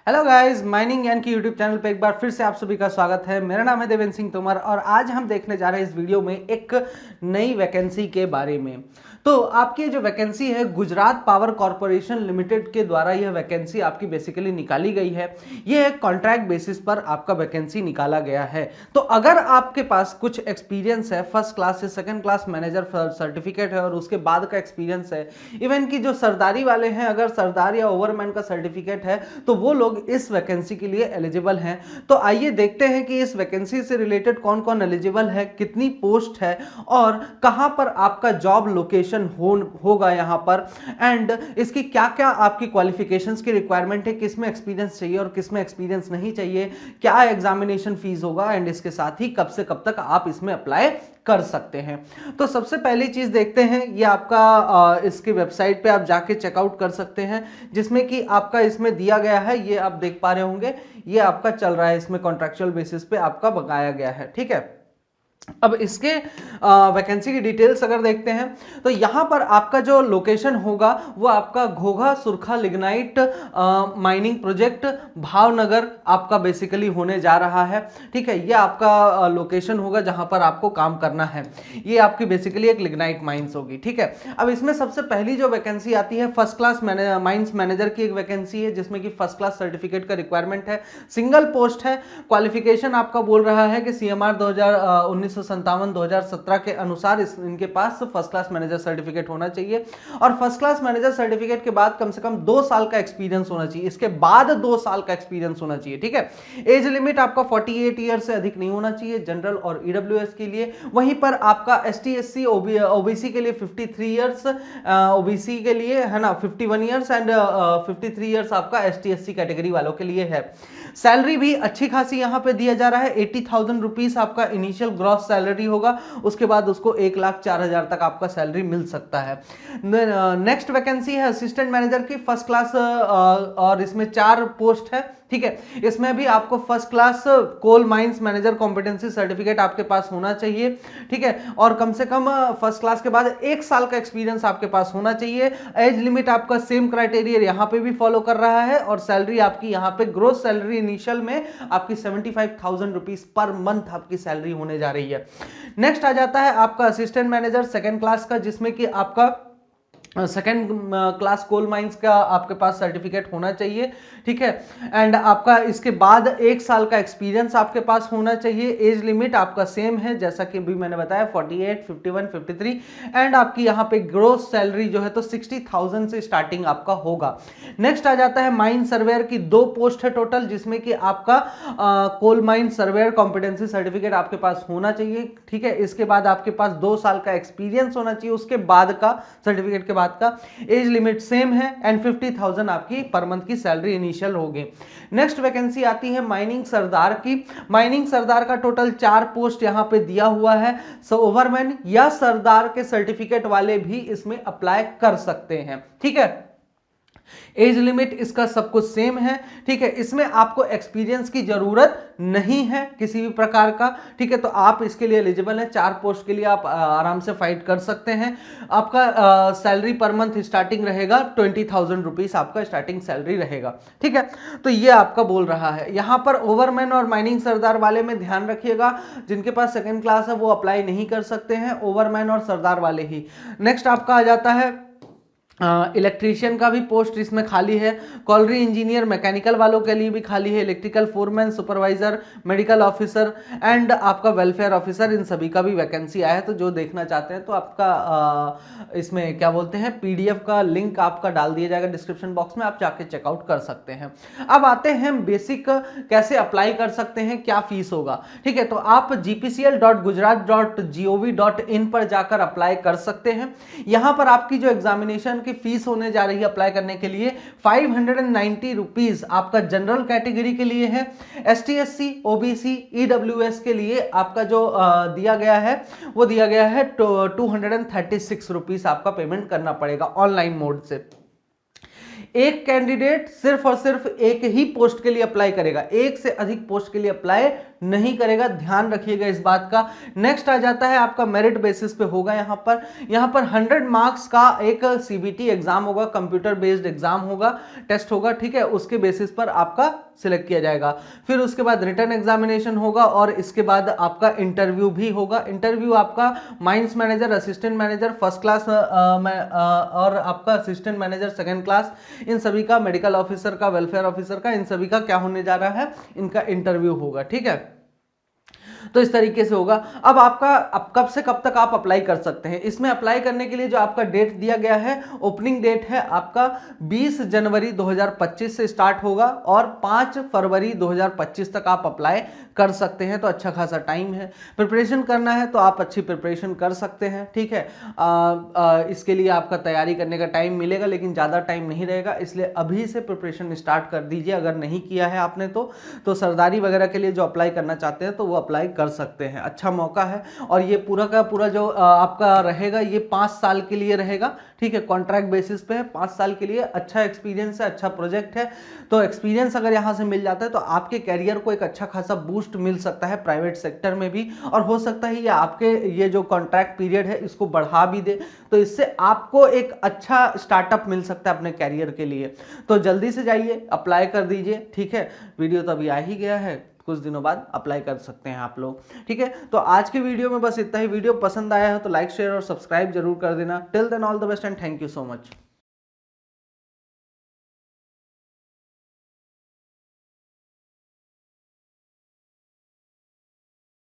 Hello guys, mining ज्ञान की YouTube channel पे एक बार फिर से आप सभी का स्वागत है। मेरा नाम है देवेंद्र सिंह तोमर और आज हम देखने जा रहे हैं इस वीडियो में एक नई वैकेंसी के बारे में। तो आपकी जो वैकेंसी है गुजरात पावर कॉर्पोरेशन लिमिटेड के द्वारा यह वैकेंसी आपकी बेसिकली निकाली गई है। यह एक कॉन्ट्रैक्ट बेसिस पर आपका वैकेंसी निकाला गया है। तो अगर आपके पास कुछ एक्सपीरियंस है, फर्स्ट क्लास से सेकंड क्लास मैनेजर सर्टिफिकेट है और उसके बाद का एक्सपीरियंस है, इवन की जो सरदारी वाले हैं, अगर सरदार या ओवरमैन का सर्टिफिकेट है तो वो लोग इस वैकेंसी के लिए एलिजिबल हैं। तो आइए देखते हैं कि इस वैकेंसी से रिलेटेड कौन कौन एलिजिबल है, कितनी पोस्ट है और कहां पर आपका जॉब लोकेशन होगा यहां पर, एंड इसकी क्या क्या आपकी क्वालिफिकेशंस की रिक्वायरमेंट है, किसमें एक्सपीरियंस चाहिए और किसमें एक्सपीरियंस नहीं चाहिए, क्या एग्जामिनेशन फीस होगा एंड इसके साथ ही कब से कब तक आप इसमें अप्लाई कर सकते हैं। तो सबसे पहली चीज देखते हैं, ये आपका इसकी वेबसाइट पे आप जाके चेकआउट कर सकते हैं, जिसमें कि आपका इसमें दिया गया है, ये आप देख पा रहे होंगे, ये आपका चल रहा है, इसमें कॉन्ट्रैक्चुअल बेसिस पे आपका बताया गया है। ठीक है, अब इसके वैकेंसी की डिटेल्स अगर देखते हैं तो यहां पर आपका जो लोकेशन होगा वो आपका घोघा सुरखा लिग्नाइट माइनिंग प्रोजेक्ट भावनगर आपका बेसिकली होने जा रहा है। ठीक है, ये आपका लोकेशन होगा जहां पर आपको काम करना है। ये आपकी बेसिकली एक लिग्नाइट माइंस होगी। ठीक है, अब इसमें सबसे पहली जो वैकेंसी आती है फर्स्ट क्लास माइंस मैनेजर की एक वैकेंसी है, जिसमें कि फर्स्ट क्लास सर्टिफिकेट का रिक्वायरमेंट है, सिंगल पोस्ट है। क्वालिफिकेशन आपका बोल रहा है कि सीएमआर 2017 के अनुसार इनके पास फर्स्ट क्लास मैनेजर सर्टिफिकेट होना चाहिए और फर्स्ट क्लास मैनेजर सर्टिफिकेट के बाद कम से कम 2 साल का एक्सपीरियंस होना चाहिए, इसके बाद 2 साल का एक्सपीरियंस होना चाहिए। ठीक है, एज लिमिट आपका 48 ईयर से अधिक नहीं होना चाहिए जनरल और ईडब्ल्यूएस के लिए। वहीं पर आपका एसटी एससी ओबीसी के लिए 53 ईयर्स, ओबीसी के लिए है ना 51 ईयर्स एंड 53 ईयर्स आपका एसटी एससी कैटेगरी वालों के लिए है। सैलरी भी अच्छी खासी यहां पे दिया जा रहा है, 80,000 रुपीस आपका इनिशियल ग्रॉस सैलरी होगा, उसके बाद उसको 1,04,000 तक आपका सैलरी मिल सकता है। नेक्स्ट वैकेंसी है असिस्टेंट मैनेजर की फर्स्ट क्लास और इसमें 4 पोस्ट है। ठीक है, इसमें भी आपको first class coal mines manager competency certificate आपके पास होना चाहिए। ठीक है, और कम से कम फर्स्ट क्लास के बाद 1 साल का एक्सपीरियंस आपके पास होना चाहिए। एज लिमिट आपका सेम क्राइटेरिया यहां पे भी फॉलो कर रहा है और सैलरी आपकी यहां पे ग्रोस सैलरी इनिशियल में आपकी 75,000 रुपीस पर मंथ आपकी सैलरी होने जा रही है। नेक्स्ट आ जाता है आपका असिस्टेंट मैनेजर सेकंड क्लास का, जिसमें कि आपका सेकेंड क्लास कोल माइंस का आपके पास सर्टिफिकेट होना चाहिए। ठीक है, एंड आपका इसके बाद 1 साल का एक्सपीरियंस आपके पास होना चाहिए। एज लिमिट आपका सेम है जैसा कि भी मैंने बताया 48, 51, 53 एंड आपकी यहाँ पे ग्रोस सैलरी जो है तो 60,000 से स्टार्टिंग आपका होगा। नेक्स्ट आ जाता है माइन सर्वेयर की 2 पोस्ट है टोटल, जिसमें कि आपका coal mine surveyor competency certificate आपके पास होना चाहिए। ठीक है, इसके बाद आपके पास 2 साल का एक्सपीरियंस होना चाहिए, उसके बाद का सर्टिफिकेट के बाद का। एज लिमिट सेम है एंड 50,000 आपकी पर मंथ की सैलरी इनिशियल होगी। नेक्स्ट वैकेंसी आती है माइनिंग सरदार की। माइनिंग सरदार का टोटल 4 पोस्ट यहां पे दिया हुआ है। सो ओवरमैन या सरदार के सर्टिफिकेट वाले भी इसमें अप्लाई कर सकते हैं। ठीक है, एज लिमिट इसका सब कुछ सेम है। ठीक है, इसमें आपको एक्सपीरियंस की जरूरत नहीं है किसी भी प्रकार का। ठीक है, तो आप इसके लिए एलिजिबल हैं, 4 पोस्ट के लिए आप आराम से फाइट कर सकते हैं। आपका सैलरी पर मंथ स्टार्टिंग रहेगा 20,000 रुपीस आपका स्टार्टिंग सैलरी रहेगा। ठीक है, तो ये आपका बोल रहा है। यहां पर ओवरमैन और माइनिंग सरदार वाले में ध्यान रखिएगा, जिनके पास सेकेंड क्लास है वो अप्लाई नहीं कर सकते हैं, ओवरमैन और सरदार वाले ही। नेक्स्ट आपका आ जाता है इलेक्ट्रीशियन का भी पोस्ट इसमें खाली है, कॉलरी इंजीनियर मैकेनिकल वालों के लिए भी खाली है, electrical foreman, supervisor, medical officer and आपका वेलफेयर ऑफिसर, इन सभी का भी वैकेंसी आया है। तो जो देखना चाहते हैं तो आपका इसमें क्या बोलते हैं पीडीएफ का लिंक आपका डाल दिया जाएगा डिस्क्रिप्शन बॉक्स में, आप जाके चेकआउट कर सकते हैं। अब आते हैं बेसिक कैसे अप्लाई कर सकते हैं, क्या फीस होगा। ठीक है, तो आप gpcl.gujarat.gov.in पर जाकर अप्लाई कर सकते हैं। यहां पर आपकी जो एग्जामिनेशन की फीस होने जा रही है अप्लाई करने के लिए 590 रुपीज आपका जनरल कैटेगरी के लिए है। एसटी एससी ओबीसी ईडब्ल्यूएस के लिए आपका जो दिया गया है वो दिया गया है 236 रुपीज आपका पेमेंट करना पड़ेगा ऑनलाइन मोड से। एक कैंडिडेट सिर्फ और सिर्फ एक ही पोस्ट के लिए अप्लाई करेगा, एक से अधिक पोस्ट के लिए अप्लाई नहीं करेगा, ध्यान रखिएगा इस बात का। नेक्स्ट आ जाता है आपका मेरिट बेसिस पे होगा। यहाँ पर 100 मार्क्स का एक सीबीटी एग्जाम होगा, कंप्यूटर बेस्ड एग्जाम होगा, टेस्ट होगा, ठीक है। उसके बेसिस पर आपका सिलेक्ट किया जाएगा। फिर उसके बाद रिटन एग्जामिनेशन होगा और इसके बाद आपका इंटरव्यू भी होगा। इंटरव्यू आपका mines manager, assistant manager, first class और आपका असिस्टेंट मैनेजर सेकंड क्लास, इन सभी का, मेडिकल ऑफिसर का, वेलफेयर ऑफिसर का, इन सभी का क्या होने जा रहा है, इनका इंटरव्यू होगा, ठीक है। तो इस तरीके से होगा। अब कब से कब तक आप अप्लाई कर सकते हैं? इसमें अप्लाई करने के लिए जो आपका डेट दिया गया है, ओपनिंग डेट है आपका 20 जनवरी 2025 से स्टार्ट होगा और 5 फरवरी 2025 तक आप अप्लाई कर सकते हैं। तो अच्छा खासा टाइम है। प्रिपरेशन करना है तो आप अच्छी प्रिपरेशन कर सकते हैं, ठीक है। इसके लिए आपका तैयारी करने का टाइम मिलेगा, लेकिन ज़्यादा टाइम नहीं रहेगा, इसलिए अभी से प्रिपरेशन स्टार्ट कर दीजिए। अगर नहीं किया है आपने तो सरदारी वगैरह के लिए जो अप्लाई करना चाहते हैं तो वो अप्लाई कर सकते हैं। अच्छा मौका है। और ये पूरा का पूरा जो आपका रहेगा, ये 5 साल के लिए रहेगा, ठीक है। कॉन्ट्रैक्ट बेसिस पे है, 5 साल के लिए। अच्छा एक्सपीरियंस है, अच्छा प्रोजेक्ट है। तो एक्सपीरियंस अगर यहाँ से मिल जाता है तो आपके कैरियर को एक अच्छा खासा बूस्ट मिल सकता है प्राइवेट सेक्टर में भी, और हो सकता है ये आपके ये जो कॉन्ट्रैक्ट पीरियड है इसको बढ़ा भी दे, तो इससे आपको एक अच्छा स्टार्टअप मिल सकता है अपने कैरियर के लिए। तो जल्दी से जाइए, अप्लाई कर दीजिए, ठीक है। वीडियो तो अभी आ ही गया है, कुछ दिनों बाद अप्लाई कर सकते हैं आप लोग, ठीक है। तो आज के वीडियो में बस इतना ही। वीडियो पसंद आया है तो लाइक, शेयर और सब्सक्राइब जरूर कर देना। Till then all the best and thank you so much.